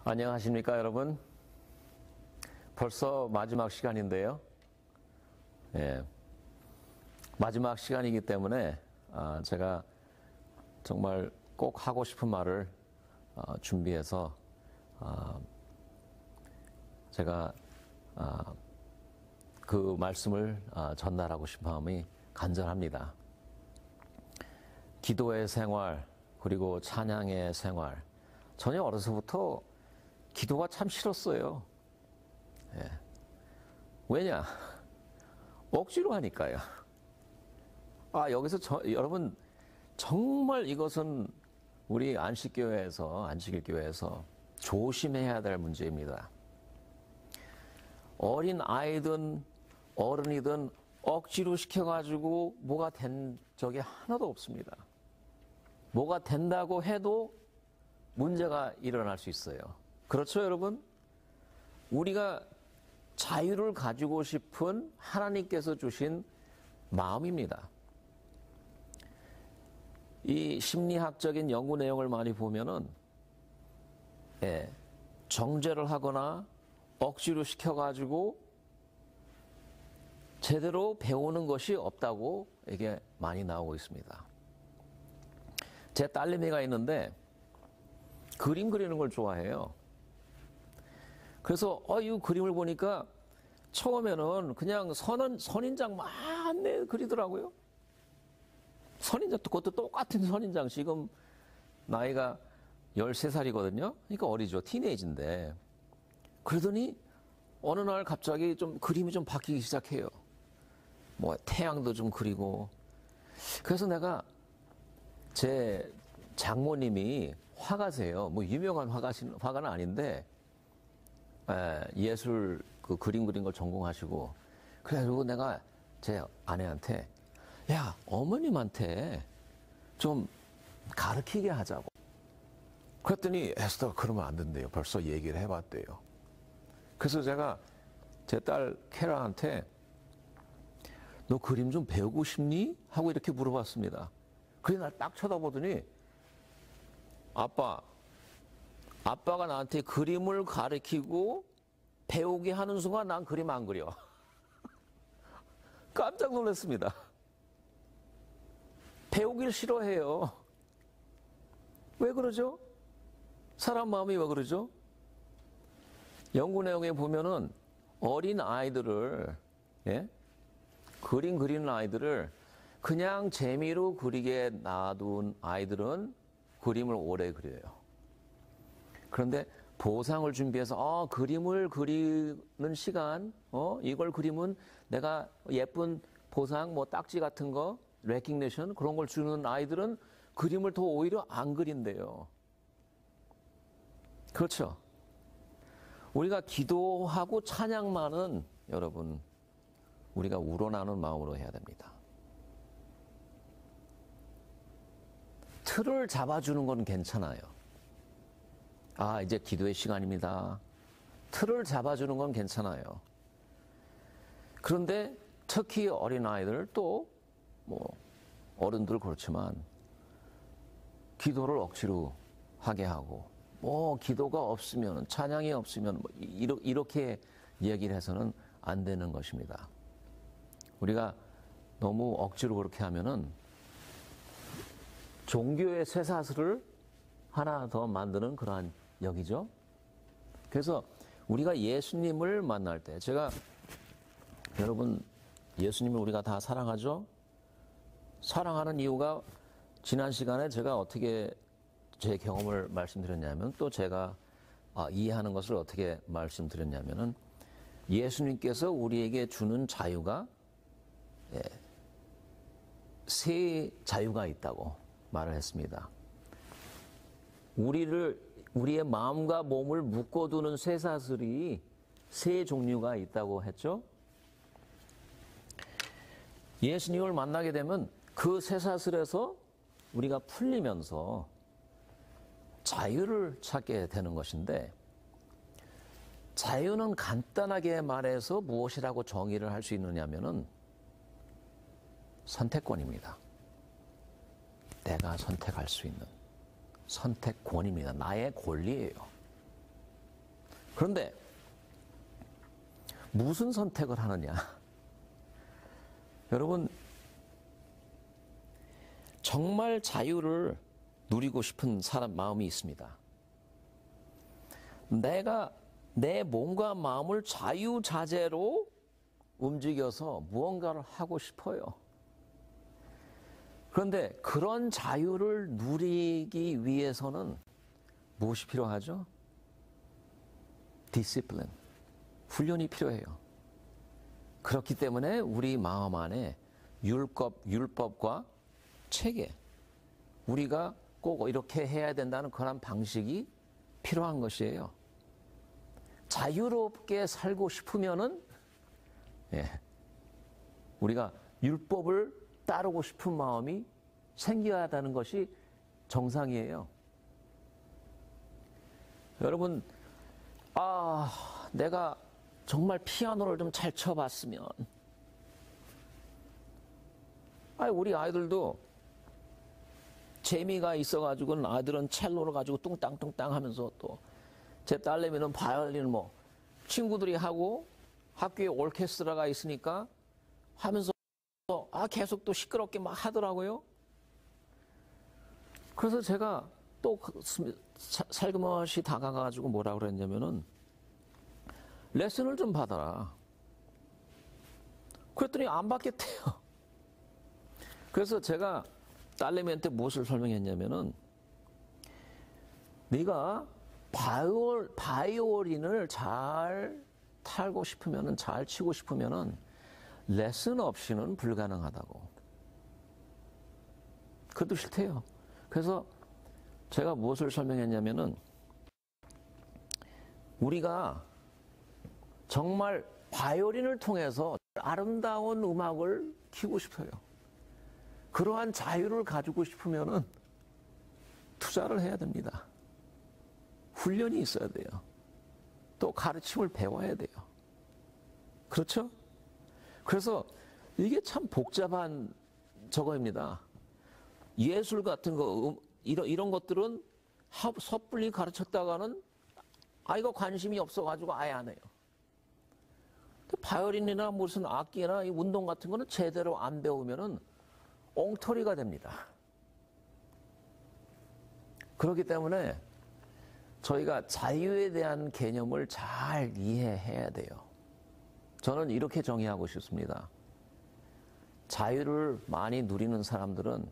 안녕하십니까, 여러분? 벌써 마지막 시간인데요. 마지막 시간이기 때문에 제가 정말 꼭 하고 싶은 말을 준비해서 제가 그 말씀을 전달하고 싶은 마음이 간절합니다. 기도의 생활, 그리고 찬양의 생활. 저는 어려서부터 기도가 참 싫었어요. 왜냐? 억지로 하니까요. 여기서 여러분, 정말 이것은 우리 안식일교회에서 조심해야 될 문제입니다. 어린 아이든 어른이든 억지로 시켜가지고 뭐가 된 적이 하나도 없습니다. 뭐가 된다고 해도 문제가 일어날 수 있어요. 그렇죠, 여러분? 우리가 자유를 가지고 싶은 하나님께서 주신 마음입니다. 이 심리학적인 연구 내용을 많이 보면은, 정죄를 하거나 억지로 시켜가지고 제대로 배우는 것이 없다고 이게 많이 나오고 있습니다. 제 딸내미가 있는데 그림 그리는 걸 좋아해요. 그래서 이 그림을 보니까 처음에는 그냥 선인장 많이 그리더라고요. 선인장, 그것도 똑같은 선인장. 지금 나이가 13살이거든요. 그러니까 어리죠. 티네이지인데. 그러더니 어느 날 갑자기 좀 그림이 좀 바뀌기 시작해요. 뭐 태양도 좀 그리고. 그래서 내가 제 장모님이 화가세요. 뭐 유명한 화가는 아닌데 예술 그 그림 그린 걸 전공하시고. 그래가지고 내가 제 아내한테 야, 어머님한테 좀 가르치게 하자고. 그랬더니 에스더가 그러면 안 된대요. 벌써 얘기를 해봤대요. 그래서 제가 제 딸 캐라한테 너 그림 좀 배우고 싶니? 하고 이렇게 물어봤습니다. 그래 날 딱 쳐다보더니 아빠가 나한테 그림을 가르치고 배우게 하는 순간 난 그림 안 그려. 깜짝 놀랐습니다. 배우길 싫어해요. 왜 그러죠? 사람 마음이 왜 그러죠? 연구 내용에 보면은 어린 아이들을, 그림 그리는 아이들을 그냥 재미로 그리게 놔둔 아이들은 그림을 오래 그려요. 그런데 보상을 준비해서 그림을 그리는 시간, 이걸 그리면 내가 예쁜 보상, 뭐 딱지 같은 거, 레코그니션 그런 걸 주는 아이들은 그림을 더 오히려 안 그린대요. 그렇죠? 우리가 기도하고 찬양만은 여러분 우리가 우러나는 마음으로 해야 됩니다. 틀을 잡아주는 건 괜찮아요. 이제 기도의 시간입니다. 틀을 잡아주는 건 괜찮아요. 그런데 특히 어린아이들 또 뭐 어른들 그렇지만 기도를 억지로 하게 하고 기도가 없으면 찬양이 없으면 이렇게 얘기를 해서는 안 되는 것입니다. 우리가 너무 억지로 그렇게 하면은 종교의 쇠사슬을 하나 더 만드는 그러한 역이죠. 그래서 우리가 예수님을 만날 때 여러분 예수님을 우리가 다 사랑하죠? 사랑하는 이유가 지난 시간에 제가 어떻게 제 경험을 말씀드렸냐면 또 제가 이해하는 것을 어떻게 말씀드렸냐면은 예수님께서 우리에게 주는 자유가 세 자유가 있다고 말을 했습니다. 우리의 마음과 몸을 묶어두는 쇠사슬이 세 종류가 있다고 했죠. 예수님을 만나게 되면 그 쇠사슬에서 우리가 풀리면서 자유를 찾게 되는 것인데, 자유는 간단하게 말해서 무엇이라고 정의를 할 수 있느냐면은 선택권입니다. 내가 선택할 수 있는 선택권입니다. 나의 권리예요. 그런데 무슨 선택을 하느냐? 여러분, 정말 자유를 누리고 싶은 사람 마음이 있습니다. 내가 내 몸과 마음을 자유자재로 움직여서 무언가를 하고 싶어요. 그런데 그런 자유를 누리기 위해서는 무엇이 필요하죠? 디시플린, 훈련이 필요해요. 그렇기 때문에 우리 마음 안에 율법과 체계, 우리가 꼭 이렇게 해야 된다는 그런 방식이 필요한 것이에요. 자유롭게 살고 싶으면은, 우리가 율법을 따르고 싶은 마음이 생겨야 한다는 것이 정상이에요. 여러분, 내가 정말 피아노를 좀 잘 쳐봤으면. 우리 아이들도 재미가 있어가지고는 아들은 첼로를 가지고 뚱땅뚱땅 하면서 또 제 딸내미는 바이올린을 친구들이 하고 학교에 오케스트라가 있으니까 하면서 계속 또 시끄럽게 막 하더라고요. 그래서 제가 또 살금없이 다가가가지고 뭐라 그랬냐면은 레슨을 좀 받아라. 그랬더니 안 받겠대요. 그래서 제가 딸내미한테 무엇을 설명했냐면은 네가 바이올린을 잘 타고 싶으면은, 잘 치고 싶으면은 레슨 없이는 불가능하다고. 그것도 싫대요. 그래서 제가 무엇을 설명했냐면은 우리가 정말 바이올린을 통해서 아름다운 음악을 키우고 싶어요. 그러한 자유를 가지고 싶으면은 투자를 해야 됩니다. 훈련이 있어야 돼요. 또 가르침을 배워야 돼요. 그렇죠? 그래서 이게 참 복잡한 저거입니다. 예술 같은 거, 이런 것들은 섣불리 가르쳤다가는 이거 관심이 없어가지고 아예 안 해요. 바이올린이나 무슨 악기나 이 운동 같은 거는 제대로 안 배우면은 엉터리가 됩니다. 그렇기 때문에 저희가 자유에 대한 개념을 잘 이해해야 돼요. 저는 이렇게 정의하고 싶습니다. 자유를 많이 누리는 사람들은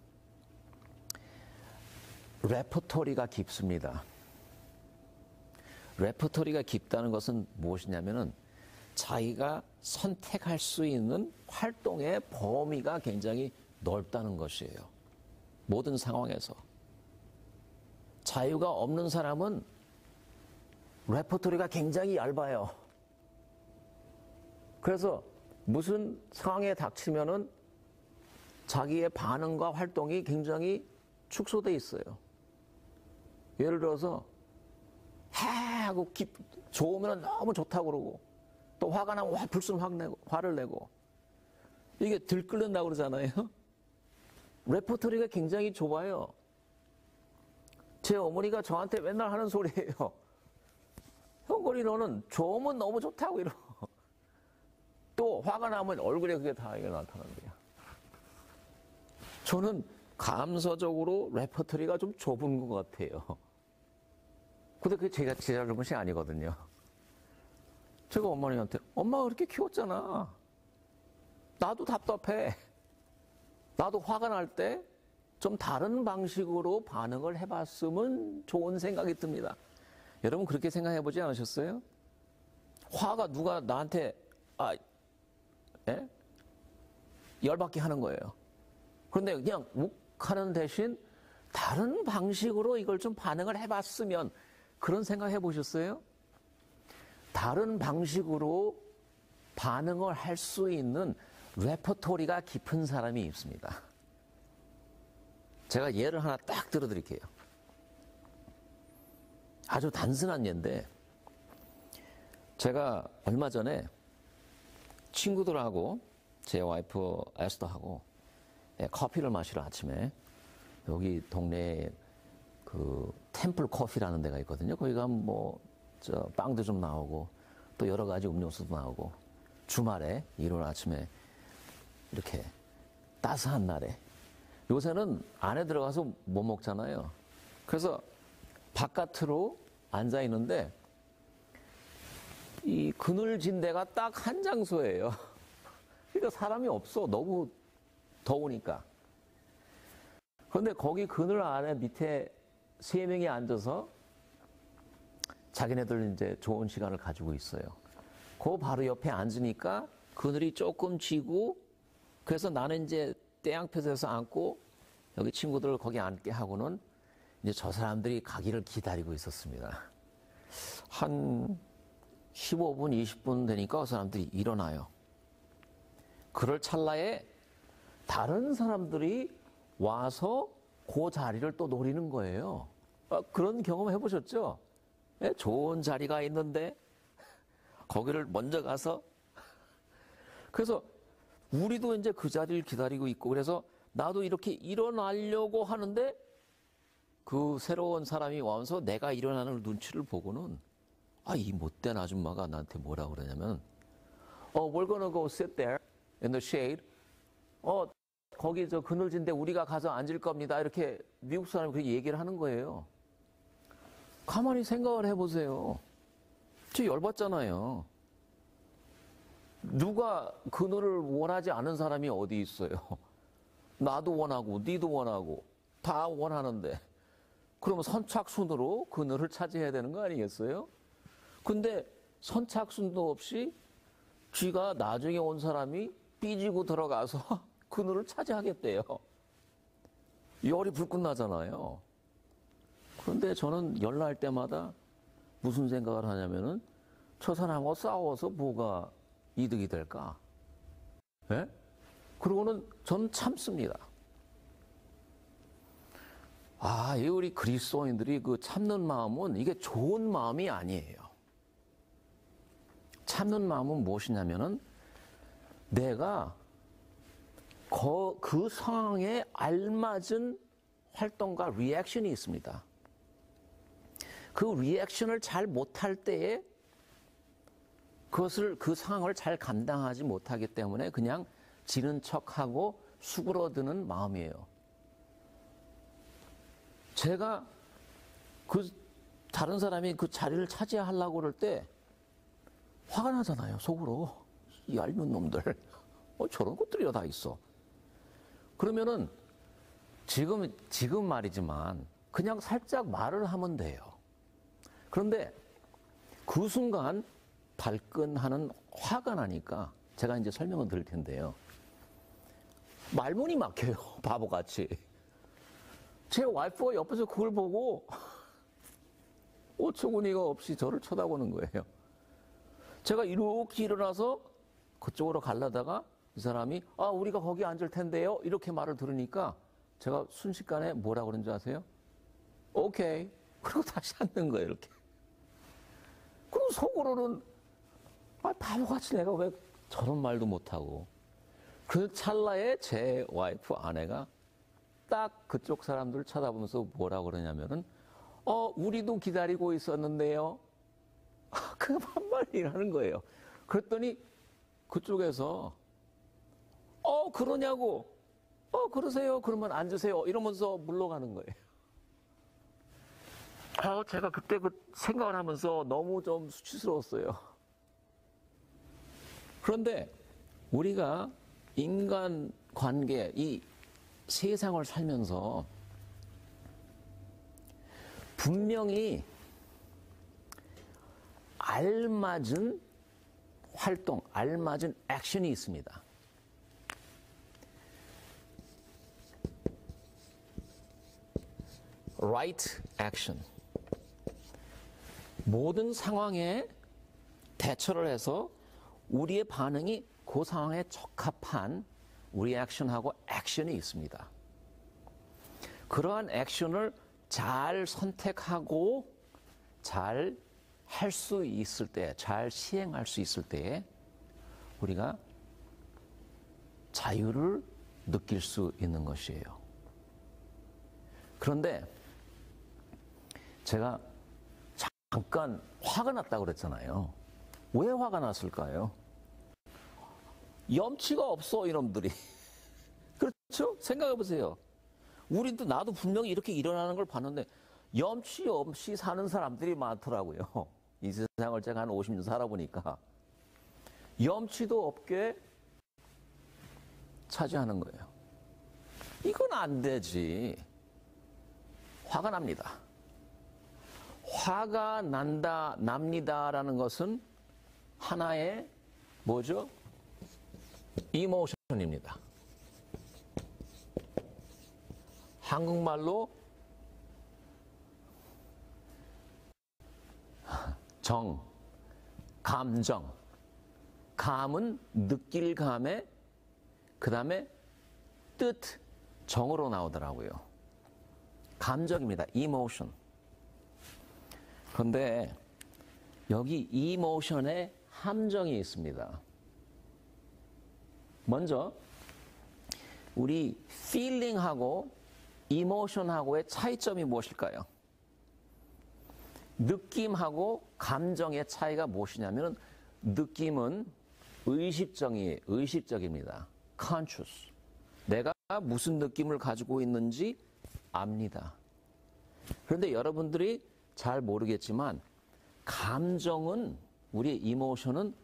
레퍼토리가 깊습니다. 레퍼토리가 깊다는 것은 무엇이냐면은 자기가 선택할 수 있는 활동의 범위가 굉장히 넓다는 것이에요. 모든 상황에서. 자유가 없는 사람은 레퍼토리가 굉장히 얇아요. 그래서 무슨 상황에 닥치면은 자기의 반응과 활동이 굉장히 축소돼 있어요. 예를 들어서 하고 좋으면 너무 좋다고 그러고, 또 화가 나면 불순 화를 내고, 이게 들끓는다고 그러잖아요. 레퍼토리가 굉장히 좁아요. 제 어머니가 저한테 맨날 하는 소리예요. 형거리 너는 좋으면 너무 좋다고 이러고, 또 화가 나면 얼굴에 그게 다 나타난대요. 저는 감서적으로 레퍼토리가 좀 좁은 것 같아요. 근데 그게 제가 제 잘못이 아니거든요. 제가 어머니한테 엄마가 그렇게 키웠잖아. 나도 답답해. 나도 화가 날 때 좀 다른 방식으로 반응을 해봤으면 좋은 생각이 듭니다. 여러분 그렇게 생각해보지 않으셨어요? 화가 누가 나한테 열받게 하는 거예요. 그런데 그냥 욱 하는 대신 다른 방식으로 이걸 좀 반응을 해봤으면, 그런 생각 해보셨어요? 다른 방식으로 반응을 할 수 있는 레퍼토리가 깊은 사람이 있습니다. 제가 예를 하나 딱 들어드릴게요. 아주 단순한 예인데, 제가 얼마 전에 친구들하고 제 와이프 에스더하고 커피를 마시러 아침에 여기 동네에 그 템플 커피라는 데가 있거든요. 거기 가면 빵도 좀 나오고 또 여러 가지 음료수도 나오고 주말에 일요일 아침에 이렇게 따스한 날에 요새는 안에 들어가서 못 먹잖아요. 그래서 바깥으로 앉아 있는데 이 그늘진 데가 딱 한 장소예요. 그러니까 사람이 없어. 너무 더우니까. 그런데 거기 그늘 안에 밑에 3명이 앉아서 자기네들 이제 좋은 시간을 가지고 있어요. 그 바로 옆에 앉으니까 그늘이 조금 지고 그래서 나는 이제 떼양볕에서 앉고 여기 친구들을 거기 앉게 하고는 이제 저 사람들이 가기를 기다리고 있었습니다. 한 15분, 20분 되니까 그 사람들이 일어나요. 그럴 찰나에 다른 사람들이 와서 그 자리를 또 노리는 거예요. 그런 경험 해보셨죠? 네, 좋은 자리가 있는데 거기를 먼저 가서 그래서 우리도 이제 그 자리를 기다리고 있고 그래서 나도 이렇게 일어나려고 하는데 그 새로운 사람이 와서 내가 일어나는 눈치를 보고는 이 못된 아줌마가 나한테 뭐라 그러냐면 we're gonna go sit there in the shade. 거기 저 그늘진데 우리가 가서 앉을 겁니다. 이렇게 미국 사람이 그렇게 얘기를 하는 거예요. 가만히 생각을 해보세요. 저 열받잖아요. 누가 그늘을 원하지 않은 사람이 어디 있어요? 나도 원하고 니도 원하고 다 원하는데 그러면 선착순으로 그늘을 차지해야 되는 거 아니겠어요? 근데 선착순도 없이 쥐가 나중에 온 사람이 삐지고 들어가서 그늘을 차지하겠대요. 열이 불끈 나잖아요. 그런데 저는 열날 때마다 무슨 생각을 하냐면은 저 사람하고 싸워서 뭐가 이득이 될까? 예? 그러고는 저는 참습니다. 이 우리 그리스도인들이 그 참는 마음은 이게 좋은 마음이 아니에요. 참는 마음은 무엇이냐면은 내가 그 상황에 알맞은 활동과 리액션이 있습니다. 그 리액션을 잘 못할 때에 그 상황을 잘 감당하지 못하기 때문에 그냥 지는 척하고 수그러드는 마음이에요. 제가 다른 사람이 그 자리를 차지하려고 그럴 때 화가 나잖아요, 속으로. 이 얄미운 놈들. 저런 것들이 다 있어. 그러면은 지금 말이지만 그냥 살짝 말을 하면 돼요. 그런데 그 순간 발끈하는 화가 나니까 제가 이제 설명을 드릴 텐데요. 말문이 막혀요, 바보같이. 제 와이프가 옆에서 그걸 보고 어처구니가 없이 저를 쳐다보는 거예요. 제가 이렇게 일어나서 그쪽으로 가려다가 이 사람이 우리가 거기 앉을 텐데요 이렇게 말을 들으니까 제가 순식간에 뭐라 그런 줄 아세요? 오케이. 그리고 다시 앉는 거예요, 이렇게. 그리고 속으로는 바보같이 내가 왜 저런 말도 못하고. 그 찰나에 제 와이프 아내가 딱 그쪽 사람들 쳐다보면서 뭐라 그러냐면은 우리도 기다리고 있었는데요. 그 반말이라는 거예요. 그랬더니 그쪽에서 그러냐고 그러세요. 그러면 앉으세요. 이러면서 물러가는 거예요. 제가 그때 생각을 하면서 너무 좀 수치스러웠어요. 그런데 우리가 인간 관계, 이 세상을 살면서 분명히 알맞은 활동, 알맞은 액션이 있습니다. right action. 모든 상황에 대처를 해서 우리의 반응이 그 상황에 적합한 리액션하고 액션이 있습니다. 그러한 액션을 잘 선택하고 잘 할 수 있을 때, 잘 시행할 수 있을 때에 우리가 자유를 느낄 수 있는 것이에요. 그런데 제가 잠깐 화가 났다고 그랬잖아요. 왜 화가 났을까요? 염치가 없어, 이놈들이. 그렇죠? 생각해 보세요. 우리도 나도 분명히 이렇게 일어나는 걸 봤는데 염치 없이 사는 사람들이 많더라고요. 이 세상을 제가 한 50년 살아보니까 염치도 없게 차지하는 거예요. 이건 안 되지. 화가 납니다. 화가 납니다라는 것은 하나의 뭐죠? 이모션입니다. 한국말로 감정. 감은 느낄 감에 그 다음에 뜻, 정으로 나오더라고요. 감정입니다. 이모션. 그런데 여기 이모션에 함정이 있습니다. 먼저 우리 feeling하고 이모션하고의 차이점이 무엇일까요? 느낌하고 감정의 차이가 무엇이냐면 느낌은 의식적입니다. conscious. 내가 무슨 느낌을 가지고 있는지 압니다. 그런데 여러분들이 잘 모르겠지만 감정은 우리의 이모션은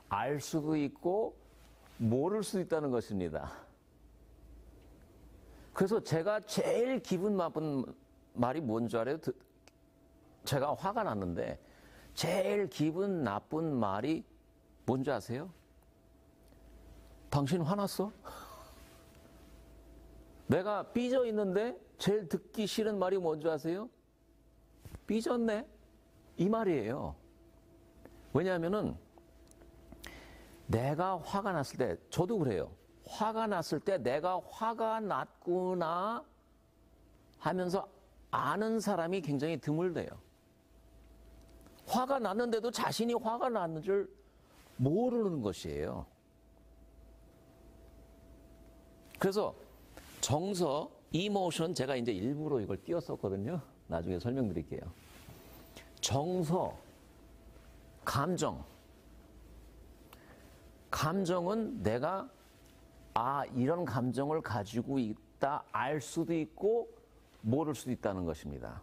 알 수도 있고 모를 수도 있다는 것입니다. 그래서 제가 제일 기분 나쁜 말이 뭔지 알아요? 제가 화가 났는데 제일 기분 나쁜 말이 뭔지 아세요? 당신 화났어? 내가 삐져 있는데 제일 듣기 싫은 말이 뭔지 아세요? 삐졌네? 이 말이에요. 왜냐하면은 내가 화가 났을 때, 저도 그래요. 화가 났을 때 내가 화가 났구나 하면서 아는 사람이 굉장히 드물대요. 화가 났는데도 자신이 화가 났는 줄 모르는 것이에요. 그래서 정서, 이모션, 제가 이제 일부러 이걸 띄웠었거든요. 나중에 설명드릴게요. 정서, 감정은 내가 이런 감정을 가지고 있다 알 수도 있고 모를 수도 있다는 것입니다.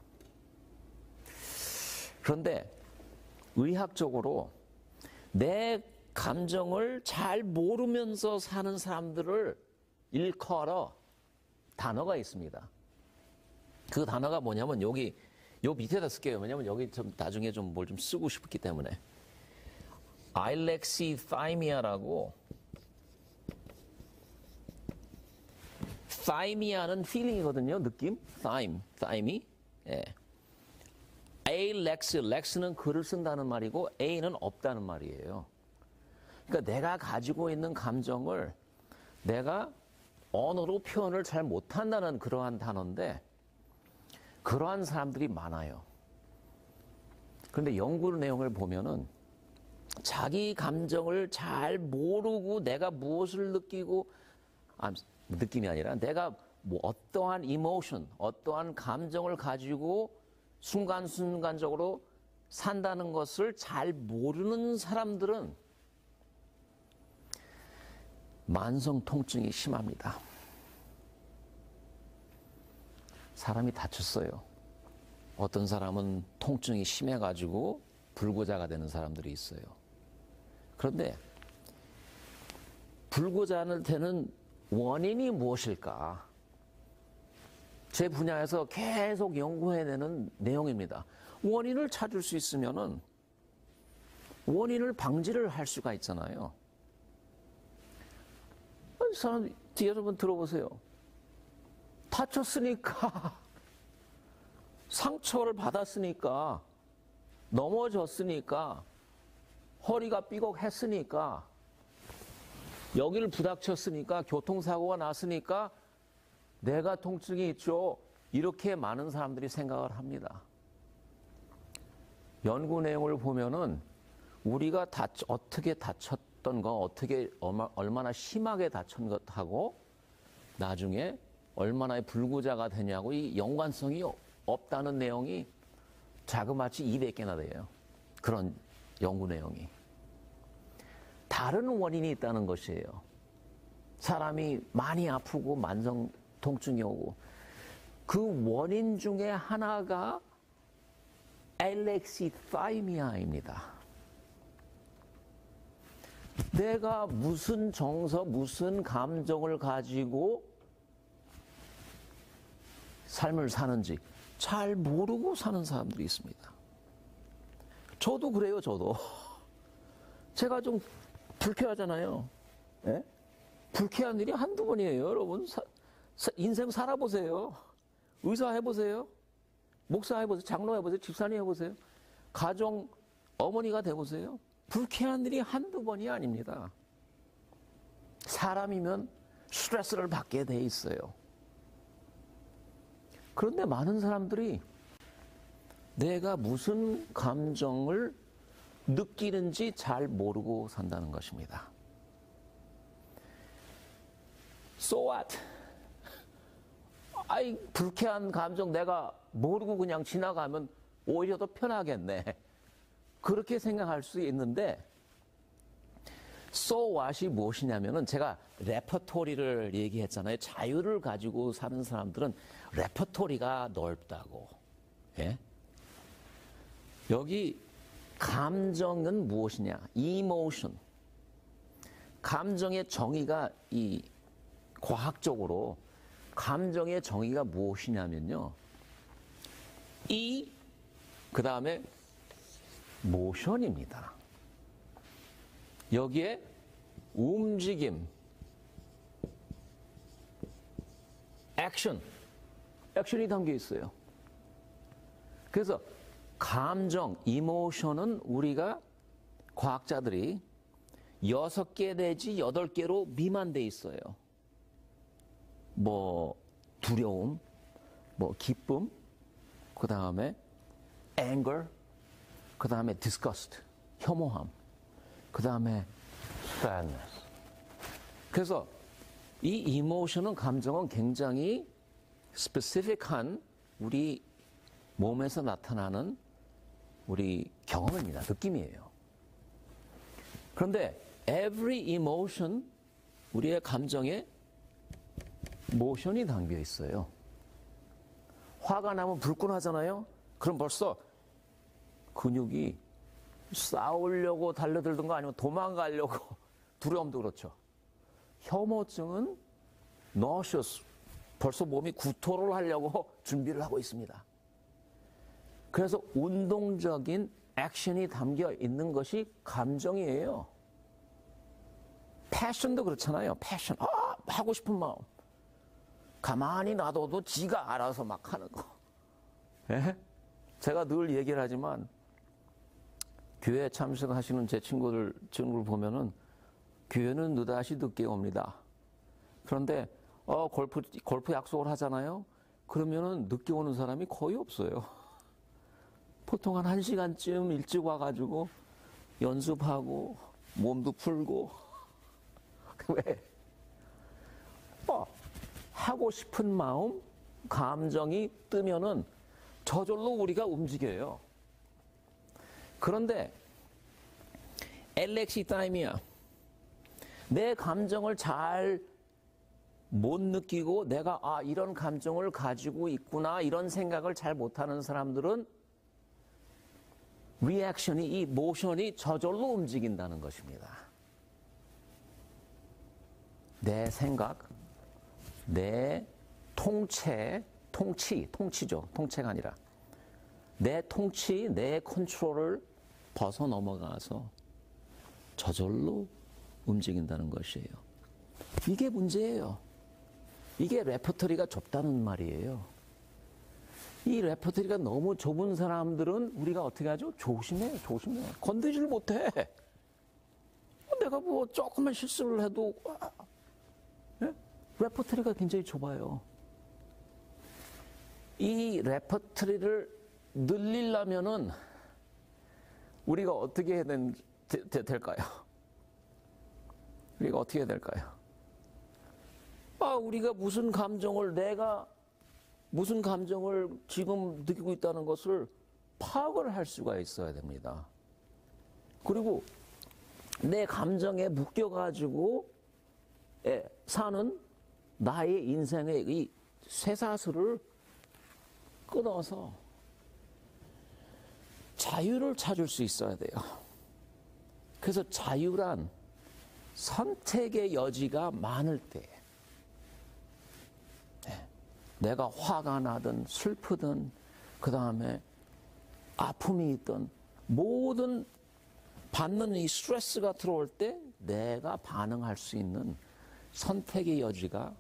그런데 의학적으로 내 감정을 잘 모르면서 사는 사람들을 일컬어 단어가 있습니다. 그 단어가 뭐냐면 요 밑에다 쓸게요. 왜냐면 여기 좀 나중에 좀 뭘 좀 쓰고 싶기 때문에. 알렉시타이미아라고. 타이미아는 feeling이거든요. 느낌. 타임이. 예. 렉스는 글을 쓴다는 말이고 A는 없다는 말이에요. 그러니까 내가 가지고 있는 감정을 내가 언어로 표현을 잘 못한다는 그러한 단어인데 그러한 사람들이 많아요. 그런데 연구 내용을 보면은 자기 감정을 잘 모르고 내가 무엇을 느끼고 느낌이 아니라 내가 뭐 어떠한 이모션, 어떠한 감정을 가지고 순간순간적으로 산다는 것을 잘 모르는 사람들은 만성 통증이 심합니다. 사람이 다쳤어요. 어떤 사람은 통증이 심해가지고 불구자가 되는 사람들이 있어요. 그런데 불구자가 되는 원인이 무엇일까? 제 분야에서 계속 연구해내는 내용입니다. 원인을 찾을 수 있으면은 원인을 방지를 할 수가 있잖아요. 사람, 여러분 들어보세요. 다쳤으니까, 상처를 받았으니까, 넘어졌으니까, 허리가 삐걱했으니까, 여기를 부닥쳤으니까, 교통사고가 났으니까, 내가 통증이 있죠. 이렇게 많은 사람들이 생각을 합니다. 연구 내용을 보면은 우리가 어떻게 다쳤던 거, 어떻게 얼마나 심하게 다친 것하고 나중에 얼마나 불구자가 되냐고 이 연관성이 없다는 내용이 자그마치 200개나 돼요. 그런 연구 내용이. 다른 원인이 있다는 것이에요. 사람이 많이 아프고 만성 통증이 오고 그 원인 중에 하나가 알렉시타이미아입니다. 내가 무슨 정서, 무슨 감정을 가지고 삶을 사는지 잘 모르고 사는 사람들이 있습니다. 저도 그래요, 저도. 제가 좀 불쾌하잖아요. 예? 불쾌한 일이 한두 번이에요, 여러분. 인생 살아보세요. 의사 해보세요. 목사 해보세요. 장로 해보세요. 집사님 해보세요. 가정 어머니가 돼보세요. 불쾌한 일이 한두 번이 아닙니다. 사람이면 스트레스를 받게 돼 있어요. 그런데 많은 사람들이 내가 무슨 감정을 느끼는지 잘 모르고 산다는 것입니다. So what? 아이, 불쾌한 감정 내가 모르고 그냥 지나가면 오히려 더 편하겠네. 그렇게 생각할 수 있는데, So what이 무엇이냐면은 제가 레퍼토리를 얘기했잖아요. 자유를 가지고 사는 사람들은 레퍼토리가 넓다고. 예? 여기 감정은 무엇이냐? Emotion. 감정의 정의가 과학적으로 감정의 정의가 무엇이냐면요. 그 다음에 모션입니다. 여기에 움직임, 액션이 담겨 있어요. 그래서 감정, 이모션은 우리가 과학자들이 6개 내지 8개로 미만돼 있어요. 뭐 두려움, 뭐 기쁨, 그 다음에 anger, 그 다음에 disgust, 혐오함, 그 다음에 sadness. 그래서 이 이모션은 감정은 굉장히 스페시픽한 우리 몸에서 나타나는 우리 경험입니다. 느낌이에요. 그런데 every emotion, 우리의 감정에 모션이 담겨 있어요. 화가 나면 불끈하잖아요. 그럼 벌써 근육이 싸우려고 달려들던가 아니면 도망가려고 두려움도 그렇죠. 혐오증은 nauseous, 벌써 몸이 구토를 하려고 준비를 하고 있습니다. 그래서 운동적인 액션이 담겨 있는 것이 감정이에요. 패션도 그렇잖아요. 패션, 하고 싶은 마음. 가만히 놔둬도 지가 알아서 막 하는 거. 예? 제가 늘 얘기를 하지만 교회 참석하시는 제 친구들 보면은 교회는 느닷이 늦게 옵니다. 그런데 골프 약속을 하잖아요. 그러면은 늦게 오는 사람이 거의 없어요. 보통 한 1시간쯤 일찍 와가지고 연습하고 몸도 풀고 왜? 하고 싶은 마음, 감정이 뜨면은 저절로 우리가 움직여요. 그런데 알렉시타이미아, 내 감정을 잘 못 느끼고 내가 이런 감정을 가지고 있구나 이런 생각을 잘 못하는 사람들은 리액션이, 이 모션이 저절로 움직인다는 것입니다. 내 생각, 내 통치죠. 통치가 아니라 내 통치, 내 컨트롤을 벗어 넘어가서 저절로 움직인다는 것이에요. 이게 문제예요. 이게 레퍼토리가 좁다는 말이에요. 이 레퍼토리가 너무 좁은 사람들은 우리가 어떻게 하죠? 조심해. 건드리질 못해. 내가 뭐 조금만 실수를 해도 레퍼토리가 굉장히 좁아요. 이 레퍼토리를 늘리려면은 우리가 어떻게 해야 될까요? 우리가 어떻게 해야 될까요? 우리가 내가 무슨 감정을 지금 느끼고 있다는 것을 파악을 할 수가 있어야 됩니다. 그리고 내 감정에 묶여가지고 사는 나의 인생의 이 쇠사슬을 끊어서 자유를 찾을 수 있어야 돼요. 그래서 자유란 선택의 여지가 많을 때, 내가 화가 나든 슬프든 그 다음에 아픔이 있든 모든 받는 이 스트레스가 들어올 때 내가 반응할 수 있는 선택의 여지가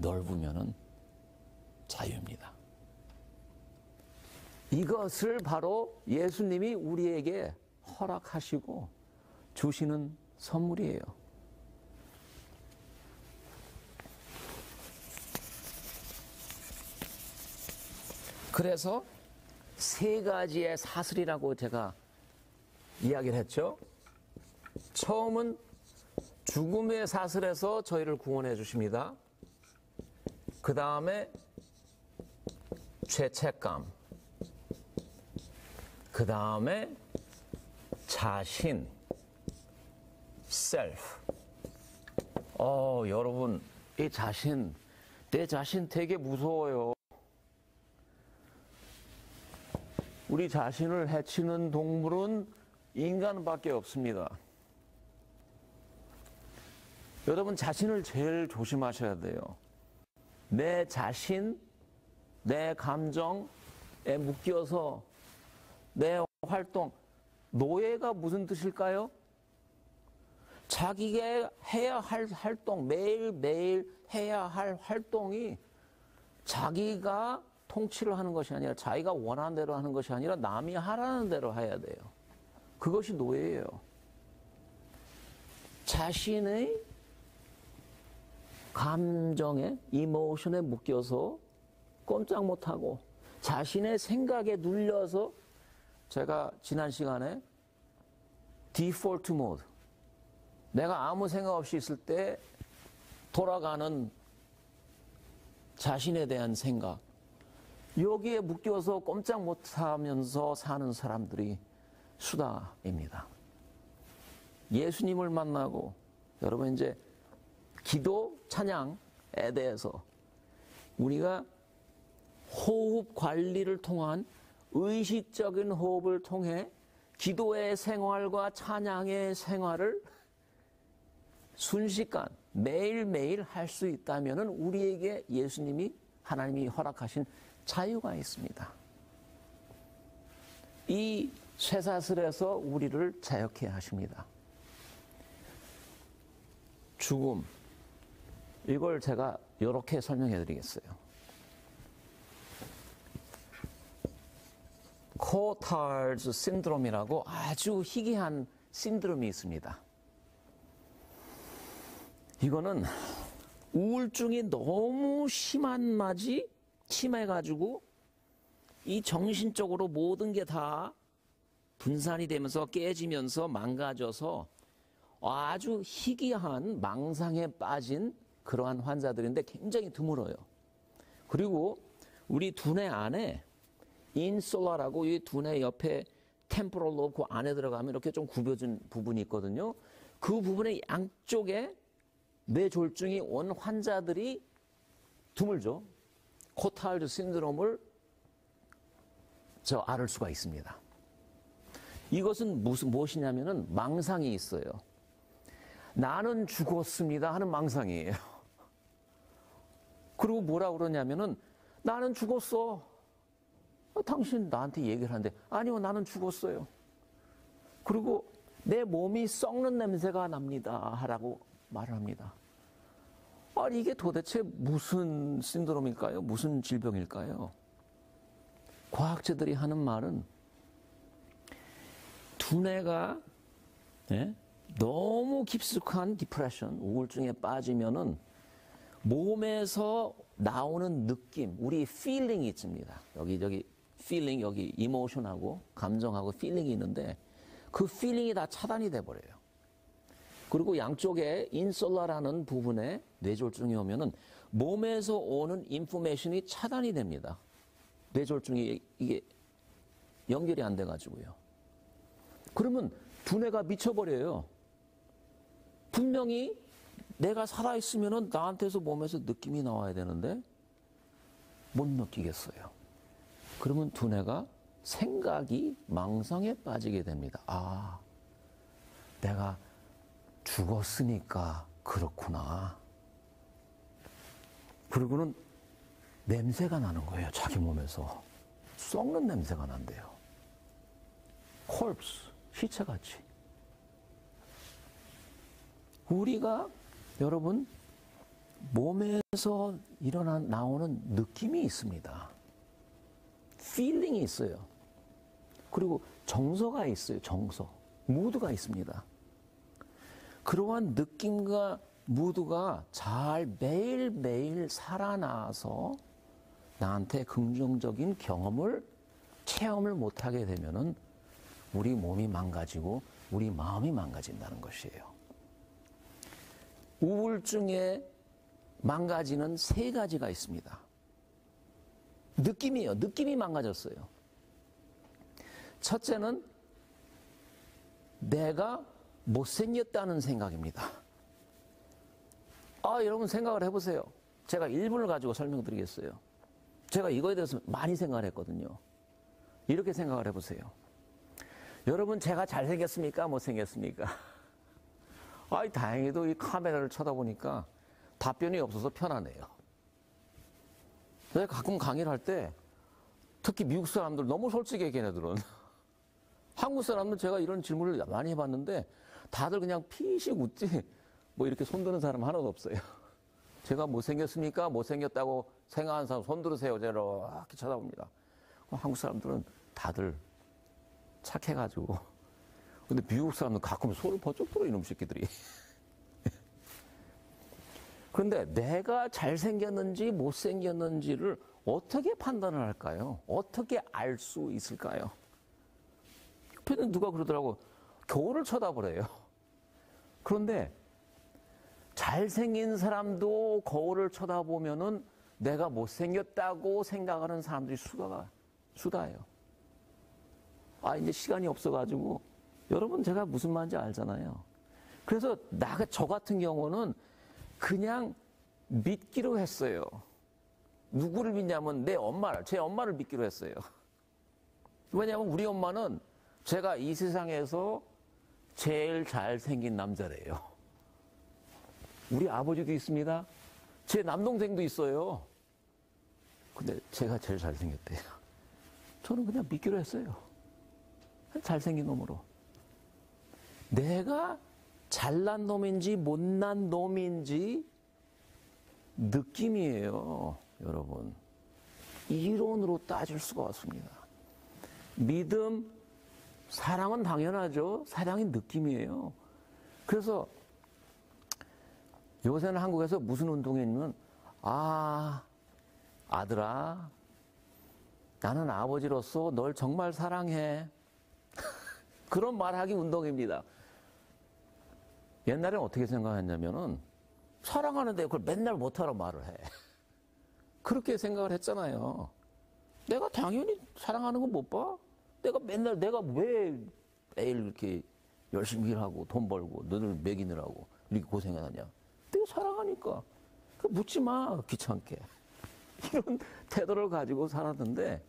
넓으면은 자유입니다. 이것을 바로 예수님이 우리에게 허락하시고 주시는 선물이에요. 그래서 세 가지의 사슬이라고 제가 이야기를 했죠. 처음은 죽음의 사슬에서 저희를 구원해 주십니다. 그 다음에 죄책감, 그 다음에 자신, self. 여러분, 이 자신, 내 자신 되게 무서워요. 우리 자신을 해치는 동물은 인간밖에 없습니다. 여러분, 자신을 제일 조심하셔야 돼요. 내 자신, 내 감정에 묶여서 내 활동, 노예가 무슨 뜻일까요? 자기가 해야 할 활동, 매일매일 해야 할 활동이 자기가 통치를 하는 것이 아니라 자기가 원하는 대로 하는 것이 아니라 남이 하라는 대로 해야 돼요. 그것이 노예예요. 자신의 감정에, 이모션에 묶여서 꼼짝 못하고 자신의 생각에 눌려서, 제가 지난 시간에 디폴트 모드, 내가 아무 생각 없이 있을 때 돌아가는 자신에 대한 생각, 여기에 묶여서 꼼짝 못하면서 사는 사람들이 수다입니다. 예수님을 만나고, 여러분 이제 기도, 찬양에 대해서 우리가 호흡 관리를 통한 의식적인 호흡을 통해 기도의 생활과 찬양의 생활을 순식간 매일매일 할 수 있다면 우리에게 예수님이, 하나님이 허락하신 자유가 있습니다. 이 쇠사슬에서 우리를 자유케 하십니다. 죽음, 이걸 제가 이렇게 설명해 드리겠어요. 코탈즈 신드롬이라고 아주 희귀한 신드롬이 있습니다. 이거는 우울증이 너무 심해가지고 이 정신적으로 모든 게 다 분산이 되면서 깨지면서 망가져서 아주 희귀한 망상에 빠진 그러한 환자들인데 굉장히 드물어요. 그리고 우리 두뇌 안에 인솔라라고 이 두뇌 옆에 템포럴 로브 그 안에 들어가면 이렇게 좀 굽어진 부분이 있거든요. 그 부분의 양쪽에 뇌졸중이 온 환자들이 드물죠. 코탈즈 신드롬을 앓을 수가 있습니다. 이것은 무엇이냐면은 망상이 있어요. 나는 죽었습니다 하는 망상이에요. 그리고 뭐라 그러냐면은 나는 죽었어. 당신 나한테 얘기를 하는데 아니요, 나는 죽었어요. 그리고 내 몸이 썩는 냄새가 납니다 하라고 말을 합니다. 아니, 이게 도대체 무슨 신드롬일까요? 무슨 질병일까요? 과학자들이 하는 말은 두뇌가 너무 깊숙한 디프레션, 우울증에 빠지면은 몸에서 나오는 느낌, 우리 필링이 있습니다. 여기 필링, 여기 이모션하고 감정하고 필링이 있는데 그 필링이 다 차단이 돼버려요. 그리고 양쪽에 인솔라라는 부분에 뇌졸중이 오면은 몸에서 오는 인포메이션이 차단이 됩니다. 뇌졸중이 이게 연결이 안 돼가지고요. 그러면 두뇌가 미쳐버려요. 분명히 내가 살아있으면 나한테서 몸에서 느낌이 나와야 되는데 못 느끼겠어요. 그러면 두뇌가 생각이 망상에 빠지게 됩니다. 아, 내가 죽었으니까 그렇구나. 그리고는 냄새가 나는 거예요. 자기 몸에서. 썩는 냄새가 난대요. 콜프스, 시체같이. 우리가 여러분 몸에서 나오는 느낌이 있습니다. feeling이 있어요. 그리고 정서가 있어요. 정서. 무드가 있습니다. 그러한 느낌과 무드가 잘 매일매일 살아나서 나한테 긍정적인 체험을 못하게 되면은 우리 몸이 망가지고 우리 마음이 망가진다는 것이에요. 우울증에 망가지는 3가지가 있습니다. 느낌이에요. 느낌이 망가졌어요. 첫째는 내가 못생겼다는 생각입니다. 여러분 생각을 해보세요. 제가 1분을 가지고 설명드리겠어요. 제가 이거에 대해서 많이 생각을 했거든요. 이렇게 생각을 해보세요. 여러분 제가 잘생겼습니까? 못생겼습니까? 다행히도 이 카메라를 쳐다보니까 답변이 없어서 편하네요. 내가 가끔 강의를 할 때 특히 미국 사람들 너무 솔직해 걔네들은. 한국 사람들은 제가 이런 질문을 많이 해봤는데 다들 그냥 피식 웃지 뭐 이렇게 손드는 사람 하나도 없어요. 제가 못생겼습니까? 못생겼다고 생각하는 사람 손 들으세요. 제가 이렇게 쳐다봅니다. 한국 사람들은 다들 착해가지고. 근데 미국 사람은 가끔 소를 번쩍 들어 이놈 새끼들이. 그런데 내가 잘생겼는지 못생겼는지를 어떻게 판단을 할까요? 어떻게 알 수 있을까요? 옆에는 누가 그러더라고. 겨울을 쳐다보래요. 그런데 잘생긴 사람도 거울을 쳐다보면은 내가 못생겼다고 생각하는 사람들이 수다예요. 이제 시간이 없어가지고 여러분 제가 무슨 말인지 알잖아요. 그래서 저 같은 경우는 그냥 믿기로 했어요. 누구를 믿냐면 제 엄마를 믿기로 했어요. 왜냐하면 우리 엄마는 제가 이 세상에서 제일 잘생긴 남자래요. 우리 아버지도 있습니다. 제 남동생도 있어요. 근데 제가 제일 잘생겼대요. 저는 그냥 믿기로 했어요. 잘생긴 놈으로. 내가 잘난 놈인지 못난 놈인지 느낌이에요, 여러분. 이론으로 따질 수가 없습니다. 믿음, 사랑은 당연하죠. 사랑이 느낌이에요. 그래서 요새는 한국에서 무슨 운동했냐면 아들아, 나는 아버지로서 널 정말 사랑해. 그런 말하기 운동입니다. 옛날에는 어떻게 생각했냐면은 사랑하는데 그걸 맨날 못하라고 말을 해. 그렇게 생각을 했잖아요. 내가 당연히 사랑하는 건 못 봐? 내가 왜 매일 이렇게 열심히 일하고 돈 벌고 너를 먹이느라고 이렇게 고생하느냐? 내가 사랑하니까. 묻지 마, 귀찮게. 이런 태도를 가지고 살았는데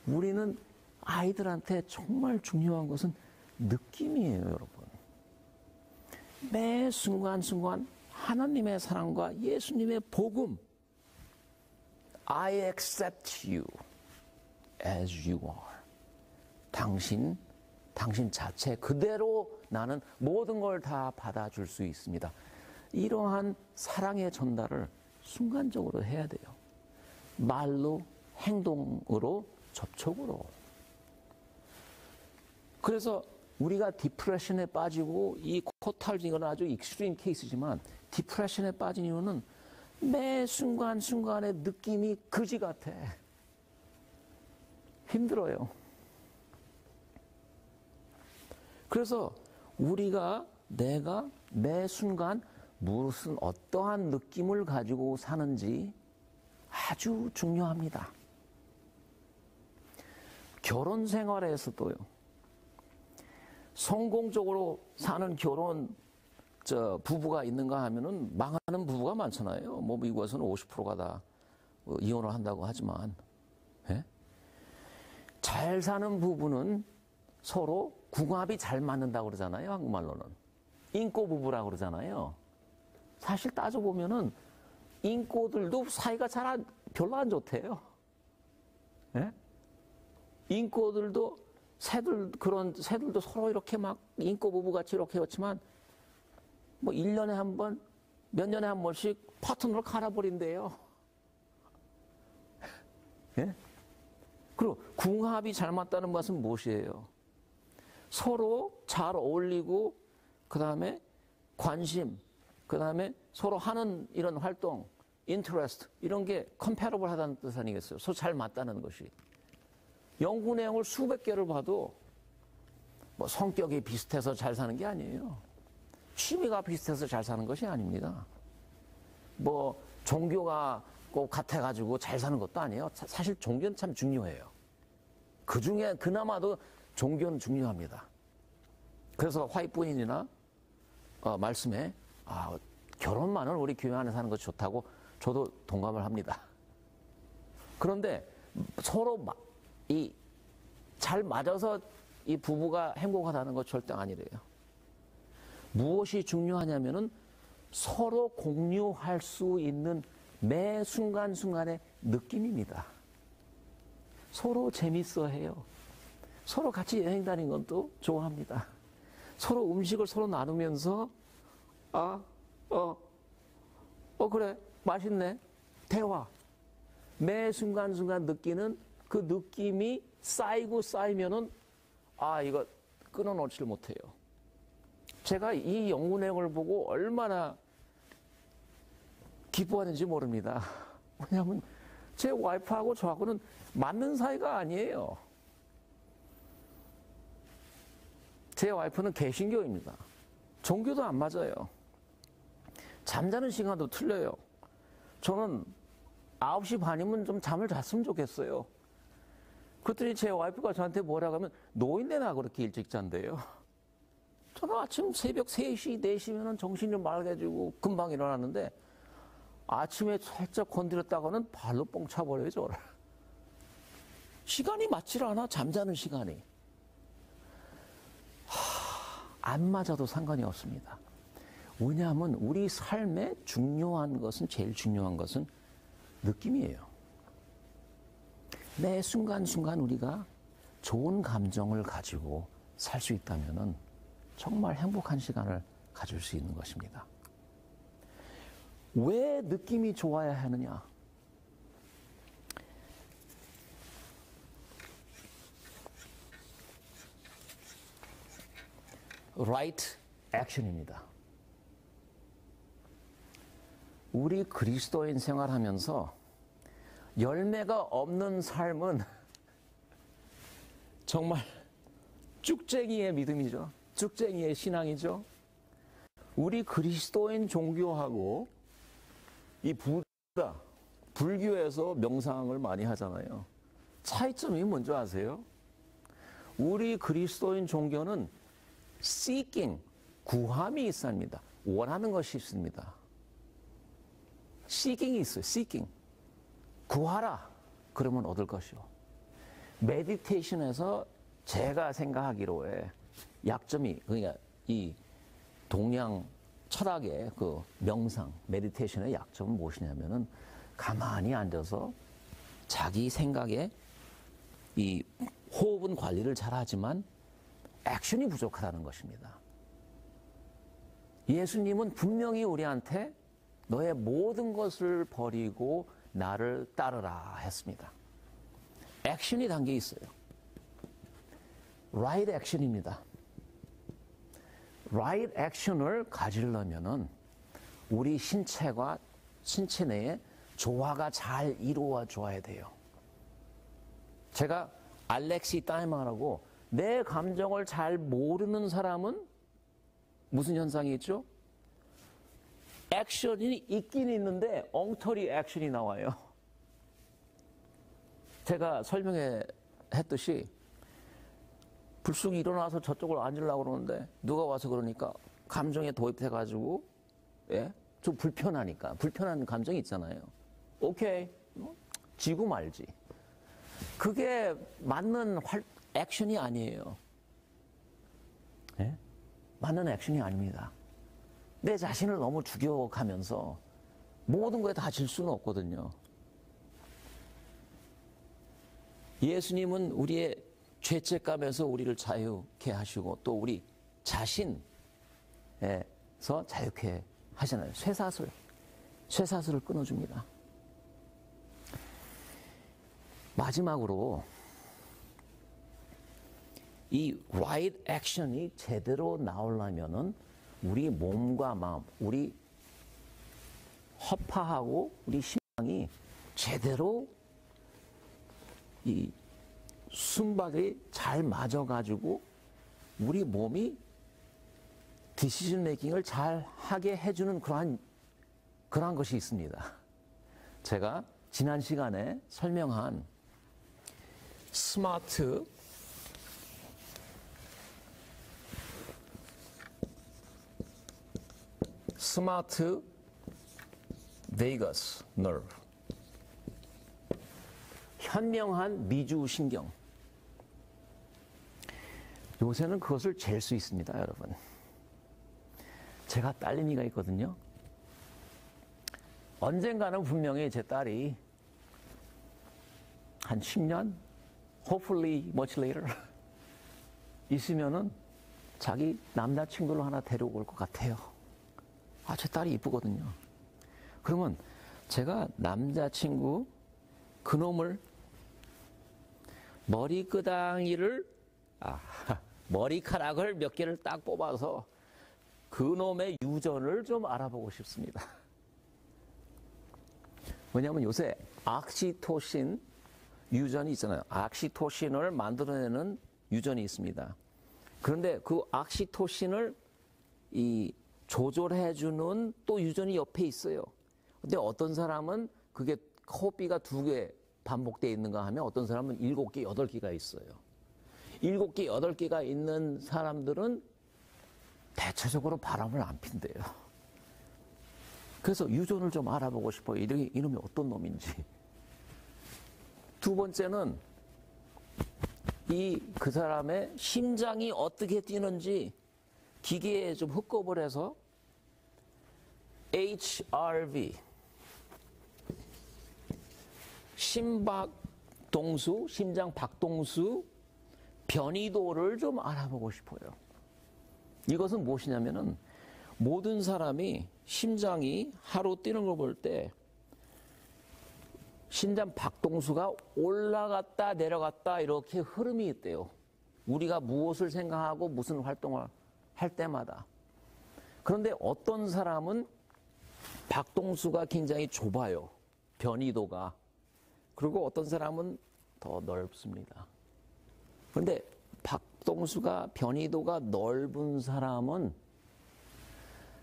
우리는 아이들한테 정말 중요한 것은 느낌이에요, 여러분. 매 순간순간 하나님의 사랑과 예수님의 복음, I accept you as you are. 당신 자체 그대로 나는 모든 걸 다 받아줄 수 있습니다. 이러한 사랑의 전달을 순간적으로 해야 돼요. 말로, 행동으로, 접촉으로. 그래서 우리가 디프레션에 빠지고 이 코탈진 이건 아주 익스트림 케이스지만 디프레션에 빠진 이유는 매 순간순간의 느낌이 그지 같아. 힘들어요. 그래서 내가 매 순간 어떠한 느낌을 가지고 사는지 아주 중요합니다. 결혼 생활에서도요. 성공적으로 사는 결혼 부부가 있는가 하면은 망하는 부부가 많잖아요. 뭐 미국에서는 50%가 다 이혼을 한다고 하지만, 예? 잘 사는 부부는 서로 궁합이 잘 맞는다고 그러잖아요. 한국말로는 인꼬 부부라고 그러잖아요. 사실 따져보면은 인꼬들도 사이가 별로 안 좋대요. 예? 인꼬들도 그런 새들도 서로 이렇게 막 인꼬 부부같이 이렇게 했지만 뭐 1년에 한 번, 몇 년에 한 번씩 파트너를 갈아버린대요. 예? 그리고 궁합이 잘 맞다는 것은 무엇이에요? 서로 잘 어울리고, 그 다음에 관심, 그 다음에 서로 하는 이런 활동, interest, 이런 게 comparable 하다는 뜻 아니겠어요? 서로 잘 맞다는 것이. 연구 내용을 수백 개를 봐도 뭐 성격이 비슷해서 잘 사는 게 아니에요. 취미가 비슷해서 잘 사는 것이 아닙니다. 뭐 종교가 꼭 같아가지고 잘 사는 것도 아니에요. 사실 종교는 참 중요해요. 그 중에 그나마도 종교는 중요합니다. 그래서 화이트부인이나 말씀에 결혼만은 우리 교회 안에 사는 것이 좋다고 저도 동감을 합니다. 그런데 서로 잘 맞아서 이 부부가 행복하다는 것 절대 아니래요. 무엇이 중요하냐면은 서로 공유할 수 있는 매 순간순간의 느낌입니다. 서로 재밌어 해요. 서로 같이 여행 다니는 것도 좋아합니다. 서로 음식을 서로 나누면서 그래 맛있네 대화. 매 순간순간 느끼는 그 느낌이 쌓이면은 이거 끊어놓지를 못해요. 제가 이 연구 내용을 보고 얼마나 기뻐하는지 모릅니다. 왜냐하면 제 와이프하고 저하고는 맞는 사이가 아니에요. 제 와이프는 개신교입니다. 종교도 안 맞아요. 잠자는 시간도 틀려요. 저는 9시 반이면 좀 잠을 잤으면 좋겠어요. 그랬더니 제 와이프가 저한테 뭐라고 하면 노인네나 그렇게 일찍 잔대요. 저는 아침 새벽 3시, 4시면 정신이 좀 맑아지고 금방 일어나는데 아침에 살짝 건드렸다가는 발로 뻥 차버려요, 저를. 시간이 맞질 않아, 잠자는 시간이. 안 맞아도 상관이 없습니다. 왜냐하면 우리 삶에 제일 중요한 것은 느낌이에요. 매 순간순간 우리가 좋은 감정을 가지고 살 수 있다면 정말 행복한 시간을 가질 수 있는 것입니다. 왜 느낌이 좋아야 하느냐? right action입니다. 우리 그리스도인 생활하면서 열매가 없는 삶은 정말 쭉쟁이의 믿음이죠. 쭉쟁이의 신앙이죠. 우리 그리스도인 종교하고 이 불교에서 명상을 많이 하잖아요. 차이점이 뭔지 아세요? 우리 그리스도인 종교는 seeking, 구함이 있습니다. 원하는 것이 있습니다. seeking이 있어요. seeking. 구하라. 그러면 얻을 것이요. 메디테이션에서 제가 생각하기로의 약점이, 그러니까 이 동양 철학의 그 명상, 메디테이션의 약점은 무엇이냐면은 가만히 앉아서 자기 생각에 이 호흡은 관리를 잘하지만 액션이 부족하다는 것입니다. 예수님은 분명히 우리한테 너의 모든 것을 버리고 나를 따르라 했습니다. 액션이 담겨 있어요. right action입니다. right action을 가지려면은 우리 신체 내에 조화가 잘 이루어져야 돼요. 제가 알렉시 타이머라고 내 감정을 잘 모르는 사람은 무슨 현상이 있죠? 액션이 있긴 있는데 엉터리 액션이 나와요. 제가 설명했듯이 불쑥 일어나서 저쪽을 앉으려고 그러는데 누가 와서 그러니까 감정에 도입해가지고 예? 좀 불편하니까 불편한 감정이 있잖아요. 오케이 지고 말지. 그게 맞는 액션이 아니에요. 예? 맞는 액션이 아닙니다. 내 자신을 너무 죽여가면서 모든 거에 다 질 수는 없거든요. 예수님은 우리의 죄책감에서 우리를 자유케 하시고 또 우리 자신에서 자유케 하시나요? 쇠사슬을 끊어줍니다. 마지막으로 이 right action이 제대로 나오려면은 우리 몸과 마음, 우리 허파하고 우리 심장이 제대로 이 순박이 잘 맞아가지고 우리 몸이 디시전 메이킹을 잘 하게 해주는 그러한 것이 있습니다. 제가 지난 시간에 설명한 스마트 베이거스 너브, 현명한 미주신경. 요새는 그것을 잴 수 있습니다, 여러분. 제가 딸내미가 있거든요. 언젠가는 분명히 제 딸이 한 10년, hopefully much later 있으면은 자기 남자친구를 하나 데려올 것 같아요. 아, 제 딸이 이쁘거든요. 그러면 제가 남자친구 그놈을 머리카락을 몇 개를 딱 뽑아서 그놈의 유전을 좀 알아보고 싶습니다. 왜냐하면 요새 옥시토신 유전이 있잖아요. 옥시토신을 만들어내는 유전이 있습니다. 그런데 그 옥시토신을 조절해주는 또 유전이 옆에 있어요. 근데 어떤 사람은 그게 코피가 2개 반복되어 있는가 하면 어떤 사람은 7개, 8개가 있어요. 7개, 8개가 있는 사람들은 대체적으로 바람을 안 핀대요. 그래서 유전을 좀 알아보고 싶어요. 이놈이 어떤 놈인지. 두 번째는 그 사람의 심장이 어떻게 뛰는지 기계에 좀 흡급을 해서 HRV, 심장 박동수 변이도를 좀 알아보고 싶어요. 이것은 무엇이냐면은 모든 사람이 심장이 하루 뛰는 걸 볼 때 심장 박동수가 올라갔다 내려갔다 이렇게 흐름이 있대요. 우리가 무엇을 생각하고 무슨 활동을 할 때마다. 그런데 어떤 사람은 박동수가 굉장히 좁아요. 변이도가. 그리고 어떤 사람은 더 넓습니다. 그런데 박동수가 변이도가 넓은 사람은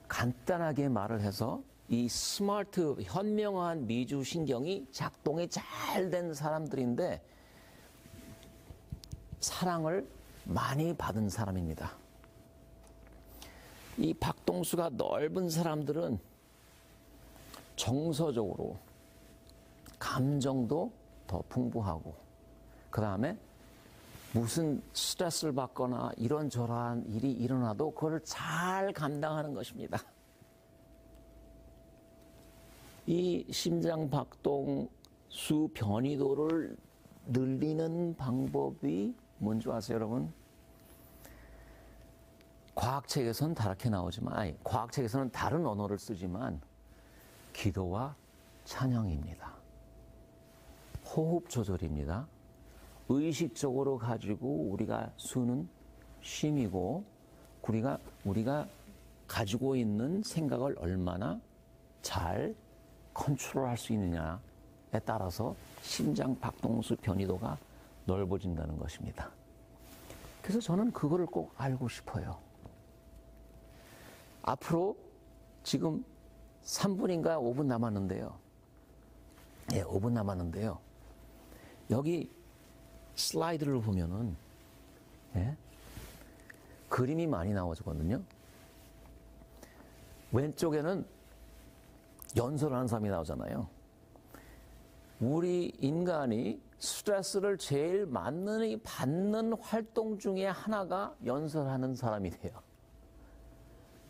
간단하게 말을 해서 이 스마트 현명한 미주신경이 작동이 잘 된 사람들인데 사랑을 많이 받은 사람입니다. 이 박동수가 넓은 사람들은 정서적으로 감정도 더 풍부하고 그 다음에 무슨 스트레스를 받거나 이런저런 일이 일어나도 그걸 잘 감당하는 것입니다. 이 심장 박동수 변이도를 늘리는 방법이 뭔지 아세요, 여러분? 과학책에서는 다르게 나오지만, 과학책에서는 다른 언어를 쓰지만 기도와 찬양입니다. 호흡 조절입니다. 의식적으로 가지고 우리가 쓰는 쉼이고 우리가 가지고 있는 생각을 얼마나 잘 컨트롤할 수 있느냐에 따라서 심장 박동수 변이도가 넓어진다는 것입니다. 그래서 저는 그거를 꼭 알고 싶어요. 앞으로 지금 3분인가 5분 남았는데요. 예, 5분 남았는데요. 여기 슬라이드를 보면은 예? 그림이 많이 나오거든요. 왼쪽에는 연설하는 사람이 나오잖아요. 우리 인간이 스트레스를 제일 많이 받는 활동 중에 하나가 연설하는 사람이 돼요.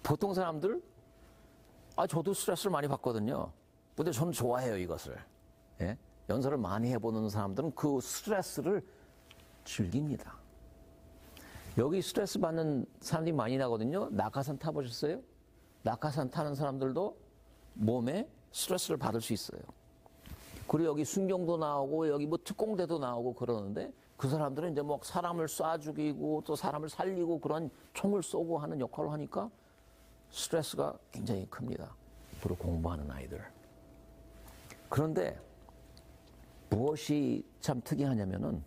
보통 사람들, 저도 스트레스를 많이 받거든요. 근데 저는 좋아해요, 이것을. 예? 연설을 많이 해보는 사람들은 그 스트레스를 즐깁니다. 여기 스트레스 받는 사람들이 많이 나거든요. 낙하산 타보셨어요? 낙하산 타는 사람들도 몸에 스트레스를 받을 수 있어요. 그리고 여기 순경도 나오고 여기 뭐 특공대도 나오고 그러는데 그 사람들은 이제 뭐 사람을 쏴 죽이고 또 사람을 살리고 그런 총을 쏘고 하는 역할을 하니까 스트레스가 굉장히 큽니다. 그리고 공부하는 아이들. 그런데 무엇이 참 특이하냐면은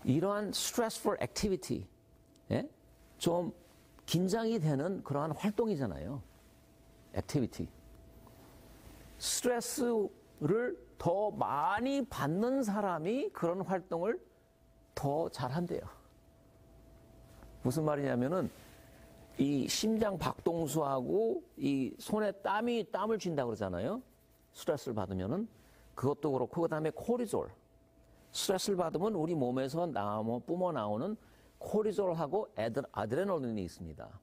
이러한 stressful activity, 예? 좀 긴장이 되는 그러한 활동이잖아요. activity. 스트레스를 더 많이 받는 사람이 그런 활동을 더 잘한대요. 무슨 말이냐면은 이 심장 박동수하고 이 손에 땀을 쥔다고 그러잖아요. 스트레스를 받으면은 그것도 그렇고 그다음에 코르티졸. 스트레스를 받으면 우리 몸에서 뿜어 나오는 코르티졸하고 아드레날린이 있습니다.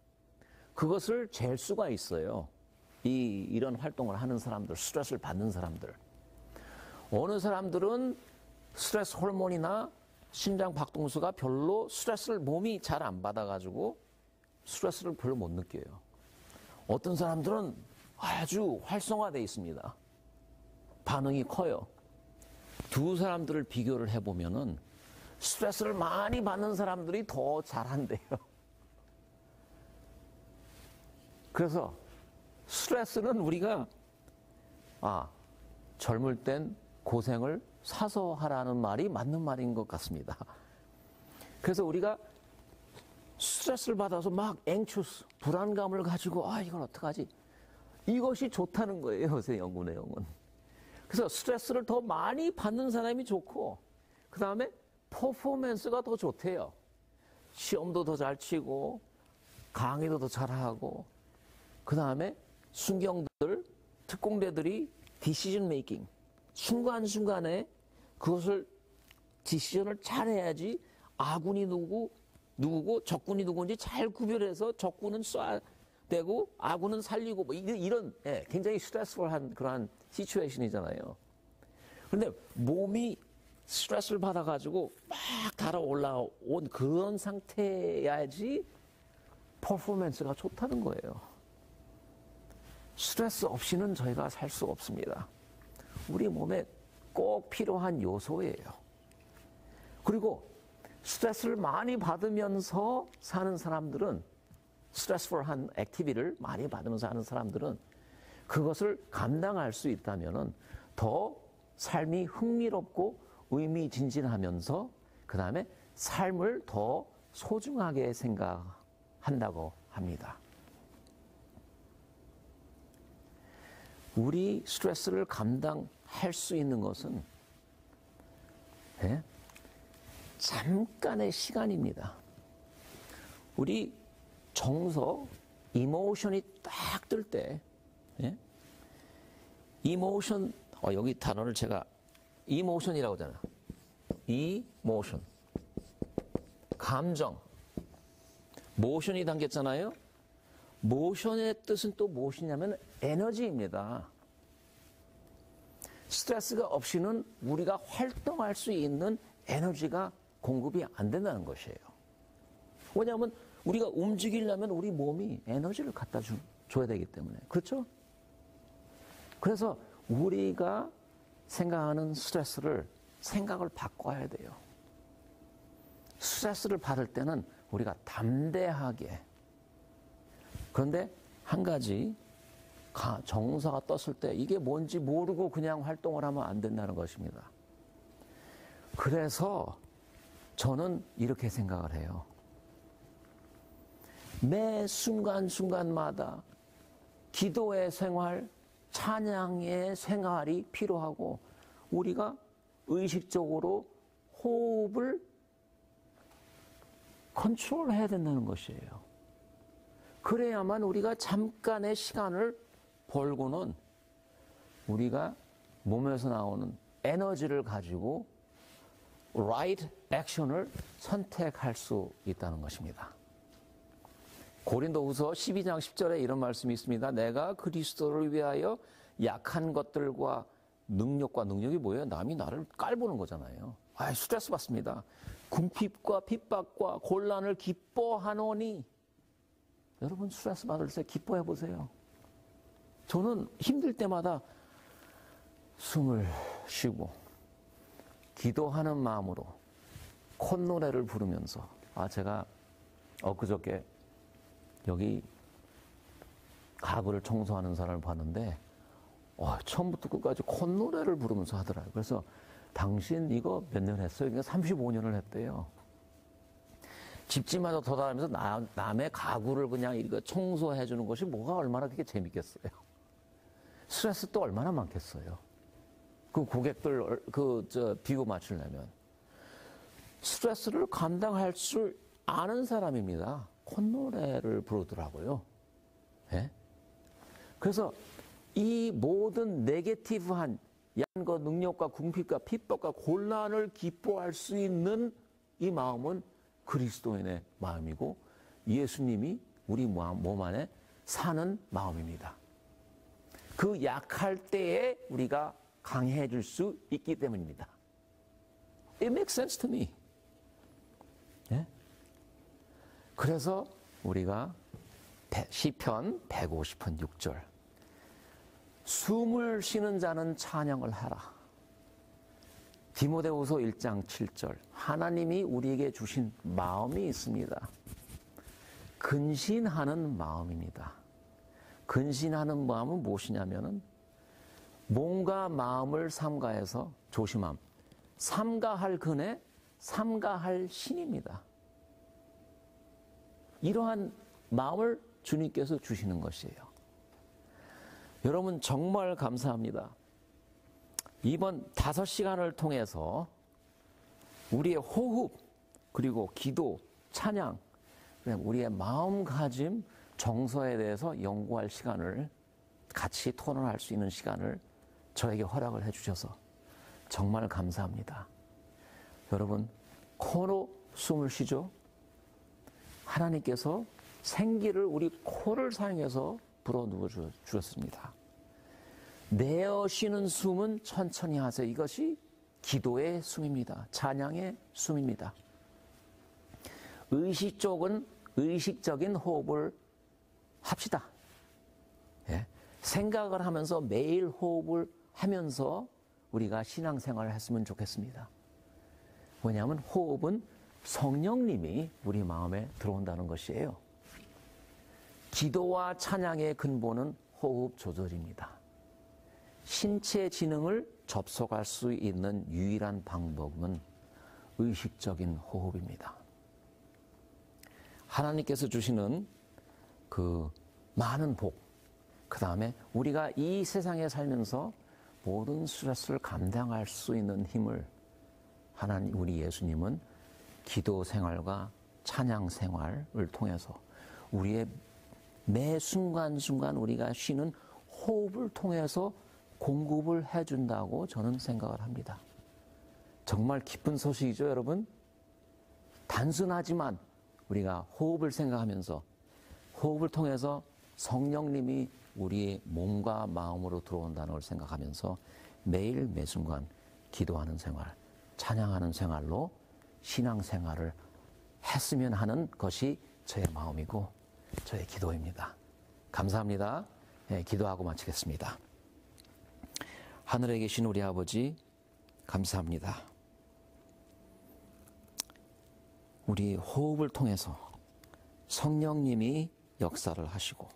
그것을 잴 수가 있어요. 이런 활동을 하는 사람들, 스트레스를 받는 사람들. 어느 사람들은 스트레스 호르몬이나 심장 박동수가 별로 스트레스를 몸이 잘 안 받아가지고 스트레스를 별로 못 느껴요. 어떤 사람들은 아주 활성화되어 있습니다. 반응이 커요. 두 사람들을 비교를 해보면은 스트레스를 많이 받는 사람들이 더 잘한대요. 그래서 스트레스는 우리가 젊을 땐 고생을 사서 하라는 말이 맞는 말인 것 같습니다. 그래서 우리가 스트레스를 받아서 막 anxious, 불안감을 가지고 이건 어떡하지? 이것이 좋다는 거예요, 요새 연구 내용은. 그래서 스트레스를 더 많이 받는 사람이 좋고 그 다음에 퍼포먼스가 더 좋대요. 시험도 더 잘 치고 강의도 더 잘하고 그 다음에 순경들, 특공대들이 디시전 메이킹 순간순간에 그것을 디시전을 잘해야지 아군이 누구고 적군이 누구인지 잘 구별해서 적군은 쏴대고 아군은 살리고 뭐 이런 굉장히 스트레스풀한 그러한 시츄에이션이잖아요. 그런데 몸이 스트레스를 받아가지고 막 달아올라온 그런 상태여야지 퍼포먼스가 좋다는 거예요. 스트레스 없이는 저희가 살 수 없습니다. 우리 몸에 꼭 필요한 요소예요. 그리고 스트레스를 많이 받으면서 사는 사람들은 스트레스풀한 액티비티를 많이 받으면서 하는 사람들은 그것을 감당할 수 있다면은 더 삶이 흥미롭고 의미진진하면서 그 다음에 삶을 더 소중하게 생각한다고 합니다. 우리 스트레스를 감당할 수 있는 것은 잠깐의 시간입니다. 우리 정서, 이모션이 딱 뜰 때, 이모션, 여기 단어를 제가 이모션이라고 하잖아요. 이모션. 감정. 모션이 담겼잖아요. 모션의 뜻은 또 무엇이냐면 에너지입니다. 스트레스가 없이는 우리가 활동할 수 있는 에너지가 공급이 안 된다는 것이에요. 왜냐하면 우리가 움직이려면 우리 몸이 에너지를 갖다 줘야 되기 때문에. 그렇죠? 그래서 우리가 생각하는 스트레스를 생각을 바꿔야 돼요. 스트레스를 받을 때는 우리가 담대하게. 그런데 한 가지 정사가 떴을 때 이게 뭔지 모르고 그냥 활동을 하면 안 된다는 것입니다. 그래서 저는 이렇게 생각을 해요. 매 순간순간마다 기도의 생활, 찬양의 생활이 필요하고 우리가 의식적으로 호흡을 컨트롤해야 된다는 것이에요. 그래야만 우리가 잠깐의 시간을 벌고는 우리가 몸에서 나오는 에너지를 가지고 right action을 선택할 수 있다는 것입니다. 고린도후서 12장 10절에 이런 말씀이 있습니다. 내가 그리스도를 위하여 약한 것들과 능력이 뭐예요? 남이 나를 깔보는 거잖아요. 스트레스 받습니다. 궁핍과 핍박과 곤란을 기뻐하노니. 여러분 스트레스 받을 때 기뻐해 보세요. 저는 힘들 때마다 숨을 쉬고 기도하는 마음으로 콧노래를 부르면서 제가 엊그저께 여기 가구를 청소하는 사람을 봤는데 처음부터 끝까지 콧노래를 부르면서 하더라고요. 그래서 당신 이거 몇 년 했어요? 그러니까 35년을 했대요. 집집마다 돌아다니면서 남의 가구를 그냥 이거 청소해 주는 것이 뭐가 얼마나 그게 재밌겠어요. 스트레스 또 얼마나 많겠어요. 그 고객들 비교 맞추려면 스트레스를 감당할 줄 아는 사람입니다. 콧노래를 부르더라고요. 예? 그래서 이 모든 네게티브한 양과 능력과 궁핍과 핍박과 곤란을 기뻐할 수 있는 이 마음은 그리스도인의 마음이고 예수님이 우리 몸 안에 사는 마음입니다. 그 약할 때에 우리가 강해질 수 있기 때문입니다. It makes sense to me. 예? 그래서 우리가 시편 150편 6절 숨을 쉬는 자는 찬양을 하라. 디모데후서 1장 7절 하나님이 우리에게 주신 마음이 있습니다. 근신하는 마음입니다. 근신하는 마음은 무엇이냐면은 몸과 마음을 삼가해서 조심함. 삼가할 근에 삼가할 신입니다. 이러한 마음을 주님께서 주시는 것이에요. 여러분 정말 감사합니다. 이번 5시간을 통해서 우리의 호흡 그리고 기도, 찬양, 우리의 마음가짐, 정서에 대해서 연구할 시간을 같이 토론할 수 있는 시간을 저에게 허락을 해주셔서 정말 감사합니다. 여러분 코로 숨을 쉬죠. 하나님께서 생기를 우리 코를 사용해서 불어넣어 주셨습니다. 내어 쉬는 숨은 천천히 하세요. 이것이 기도의 숨입니다. 찬양의 숨입니다. 의식적인 호흡을 합시다. 예? 생각을 하면서 매일 호흡을 하면서 우리가 신앙생활을 했으면 좋겠습니다. 왜냐하면 호흡은 성령님이 우리 마음에 들어온다는 것이에요. 기도와 찬양의 근본은 호흡 조절입니다. 신체 지능을 접속할 수 있는 유일한 방법은 의식적인 호흡입니다. 하나님께서 주시는 그 많은 복, 그 다음에 우리가 이 세상에 살면서 모든 스트레스를 감당할 수 있는 힘을 하나님, 우리 예수님은 기도 생활과 찬양 생활을 통해서 우리의 매 순간순간 우리가 쉬는 호흡을 통해서 공급을 해준다고 저는 생각을 합니다. 정말 기쁜 소식이죠, 여러분? 단순하지만 우리가 호흡을 생각하면서 호흡을 통해서 성령님이 우리의 몸과 마음으로 들어온다는 걸 생각하면서 매일 매순간 기도하는 생활, 찬양하는 생활로 신앙생활을 했으면 하는 것이 저의 마음이고 저의 기도입니다. 감사합니다. 네, 기도하고 마치겠습니다. 하늘에 계신 우리 아버지 감사합니다. 우리 호흡을 통해서 성령님이 역사를 하시고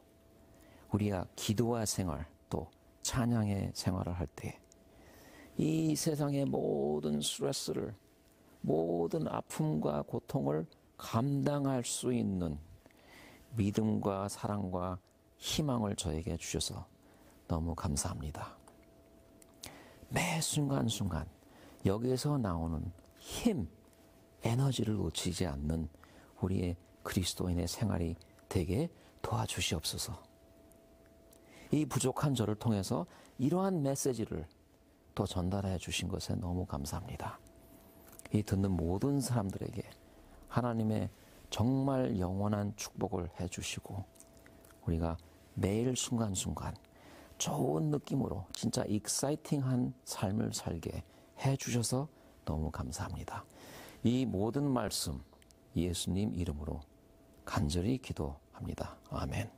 우리가 기도와 생활 또 찬양의 생활을 할 때 이 세상의 모든 스트레스를 모든 아픔과 고통을 감당할 수 있는 믿음과 사랑과 희망을 저에게 주셔서 너무 감사합니다. 매 순간순간 여기에서 나오는 힘, 에너지를 놓치지 않는 우리의 그리스도인의 생활이 되게 도와주시옵소서. 이 부족한 저를 통해서 이러한 메시지를 또 전달해 주신 것에 너무 감사합니다. 이 듣는 모든 사람들에게 하나님의 정말 영원한 축복을 해 주시고 우리가 매일 순간순간 좋은 느낌으로 진짜 익사이팅한 삶을 살게 해 주셔서 너무 감사합니다. 이 모든 말씀 예수님 이름으로 간절히 기도합니다. 아멘.